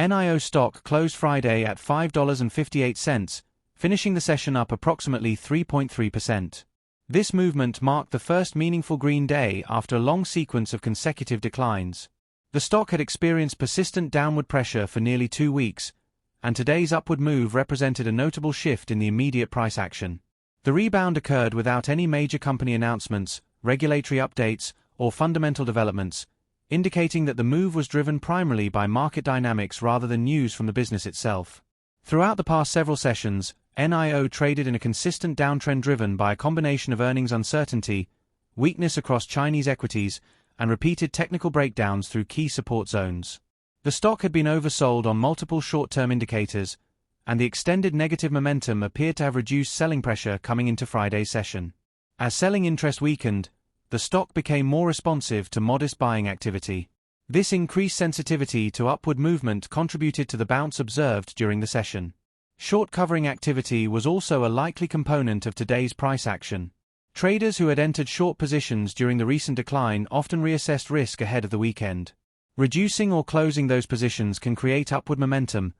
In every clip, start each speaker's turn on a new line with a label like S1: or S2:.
S1: NIO stock closed Friday at $5.58, finishing the session up approximately 3.3%. This movement marked the first meaningful green day after a long sequence of consecutive declines. The stock had experienced persistent downward pressure for nearly 2 weeks, and today's upward move represented a notable shift in the immediate price action. The rebound occurred without any major company announcements, regulatory updates, or fundamental developments, indicating that the move was driven primarily by market dynamics rather than news from the business itself. Throughout the past several sessions, NIO traded in a consistent downtrend driven by a combination of earnings uncertainty, weakness across Chinese equities, and repeated technical breakdowns through key support zones. The stock had been oversold on multiple short-term indicators, and the extended negative momentum appeared to have reduced selling pressure coming into Friday's session. As selling interest weakened, the stock became more responsive to modest buying activity. This increased sensitivity to upward movement contributed to the bounce observed during the session. Short covering activity was also a likely component of today's price action. Traders who had entered short positions during the recent decline often reassessed risk ahead of the weekend. Reducing or closing those positions can create upward momentum,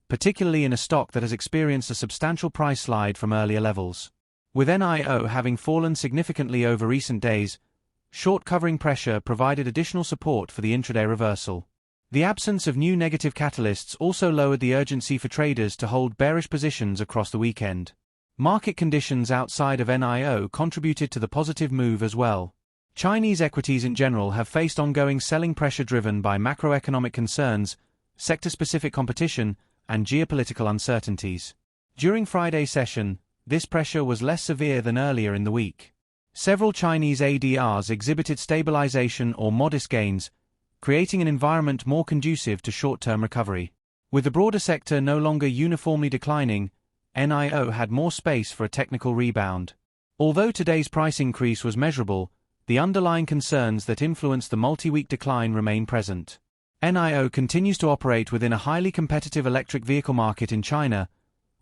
S1: particularly in a stock that has experienced a substantial price slide from earlier levels. With NIO having fallen significantly over recent days, short covering pressure provided additional support for the intraday reversal. The absence of new negative catalysts also lowered the urgency for traders to hold bearish positions across the weekend. Market conditions outside of NIO contributed to the positive move as well. Chinese equities in general have faced ongoing selling pressure driven by macroeconomic concerns, sector-specific competition, and geopolitical uncertainties. During Friday's session, this pressure was less severe than earlier in the week. Several Chinese ADRs exhibited stabilization or modest gains, creating an environment more conducive to short-term recovery. With the broader sector no longer uniformly declining, NIO had more space for a technical rebound. Although today's price increase was measurable, the underlying concerns that influenced the multi-week decline remain present. NIO continues to operate within a highly competitive electric vehicle market in China,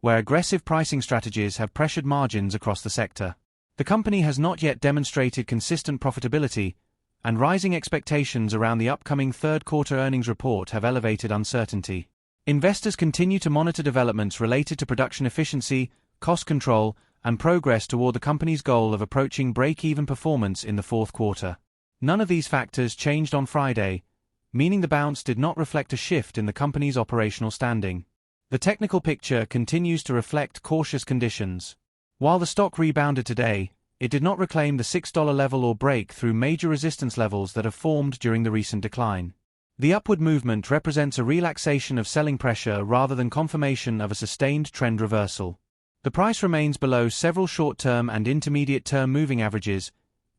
S1: where aggressive pricing strategies have pressured margins across the sector. The company has not yet demonstrated consistent profitability, and rising expectations around the upcoming third-quarter earnings report have elevated uncertainty. Investors continue to monitor developments related to production efficiency, cost control, and progress toward the company's goal of approaching break-even performance in the fourth quarter. None of these factors changed on Friday, meaning the bounce did not reflect a shift in the company's operational standing. The technical picture continues to reflect cautious conditions. While the stock rebounded today, it did not reclaim the $6 level or break through major resistance levels that have formed during the recent decline. The upward movement represents a relaxation of selling pressure rather than confirmation of a sustained trend reversal. The price remains below several short-term and intermediate-term moving averages,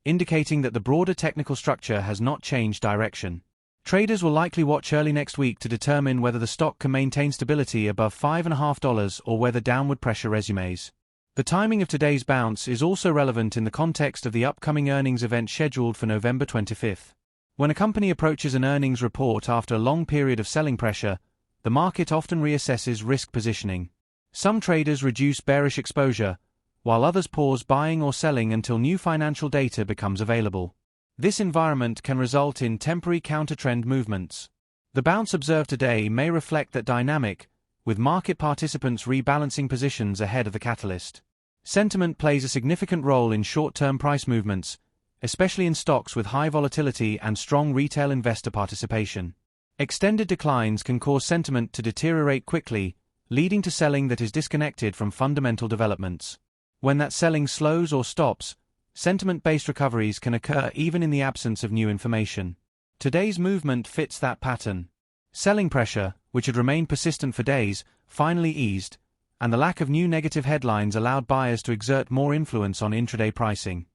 S1: indicating that the broader technical structure has not changed direction. Traders will likely watch early next week to determine whether the stock can maintain stability above $5.50 or whether downward pressure resumes. The timing of today's bounce is also relevant in the context of the upcoming earnings event scheduled for November 25th. When a company approaches an earnings report after a long period of selling pressure, the market often reassesses risk positioning. Some traders reduce bearish exposure, while others pause buying or selling until new financial data becomes available. This environment can result in temporary counter-trend movements. The bounce observed today may reflect that dynamic, with market participants rebalancing positions ahead of the catalyst. Sentiment plays a significant role in short-term price movements, especially in stocks with high volatility and strong retail investor participation. Extended declines can cause sentiment to deteriorate quickly, leading to selling that is disconnected from fundamental developments. When that selling slows or stops, sentiment-based recoveries can occur even in the absence of new information. Today's movement fits that pattern. Selling pressure, which had remained persistent for days, finally eased, and the lack of new negative headlines allowed buyers to exert more influence on intraday pricing.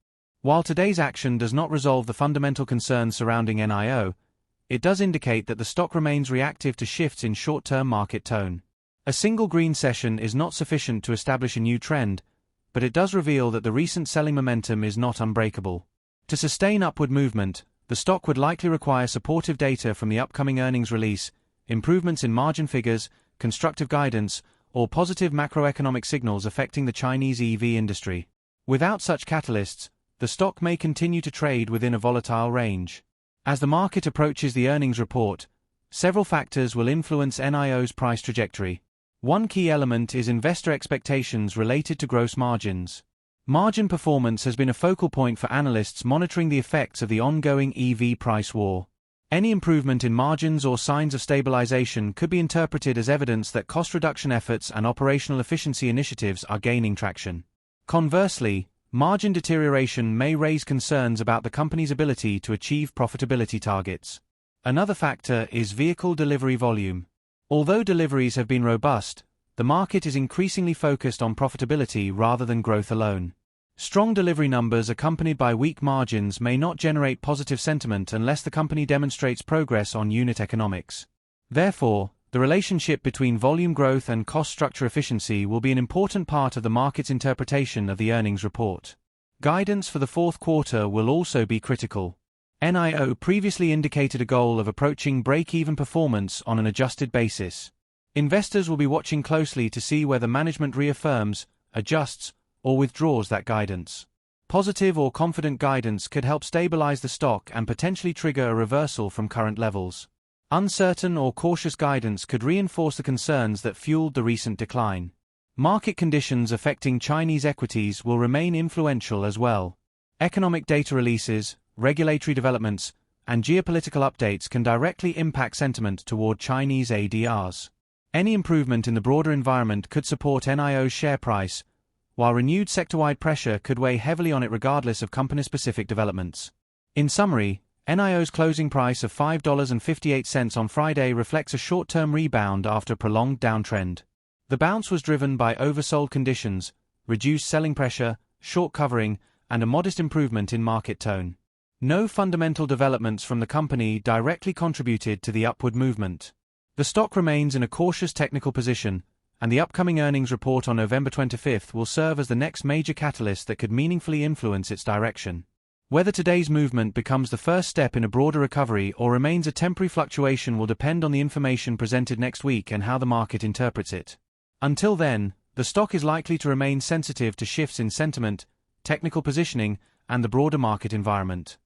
S1: While today's action does not resolve the fundamental concerns surrounding NIO, it does indicate that the stock remains reactive to shifts in short-term market tone. A single green session is not sufficient to establish a new trend, but it does reveal that the recent selling momentum is not unbreakable. To sustain upward movement, the stock would likely require supportive data from the upcoming earnings release, improvements in margin figures, constructive guidance, or positive macroeconomic signals affecting the Chinese EV industry. Without such catalysts, the stock may continue to trade within a volatile range. As the market approaches the earnings report, Several factors will influence NIO's price trajectory. One key element is investor expectations related to gross margins. Margin performance has been a focal point for analysts monitoring the effects of the ongoing EV price war. Any improvement in margins or signs of stabilization could be interpreted as evidence that cost reduction efforts and operational efficiency initiatives are gaining traction. Conversely, margin deterioration may raise concerns about the company's ability to achieve profitability targets. Another factor is vehicle delivery volume. Although deliveries have been robust, the market is increasingly focused on profitability rather than growth alone. Strong delivery numbers accompanied by weak margins may not generate positive sentiment unless the company demonstrates progress on unit economics. Therefore, the relationship between volume growth and cost structure efficiency will be an important part of the market's interpretation of the earnings report. Guidance for the fourth quarter will also be critical. NIO previously indicated a goal of approaching break-even performance on an adjusted basis. Investors will be watching closely to see whether management reaffirms, adjusts, or withdraws that guidance. Positive or confident guidance could help stabilize the stock and potentially trigger a reversal from current levels. Uncertain or cautious guidance could reinforce the concerns that fueled the recent decline. Market conditions affecting Chinese equities will remain influential as well. Economic data releases, regulatory developments, and geopolitical updates can directly impact sentiment toward Chinese ADRs. Any improvement in the broader environment could support NIO's share price, while renewed sector-wide pressure could weigh heavily on it regardless of company-specific developments. In summary, NIO's closing price of $5.58 on Friday reflects a short-term rebound after a prolonged downtrend. The bounce was driven by oversold conditions, reduced selling pressure, short covering, and a modest improvement in market tone. No fundamental developments from the company directly contributed to the upward movement. The stock remains in a cautious technical position, and the upcoming earnings report on November 25 will serve as the next major catalyst that could meaningfully influence its direction. Whether today's movement becomes the first step in a broader recovery or remains a temporary fluctuation will depend on the information presented next week and how the market interprets it. Until then, the stock is likely to remain sensitive to shifts in sentiment, technical positioning, and the broader market environment.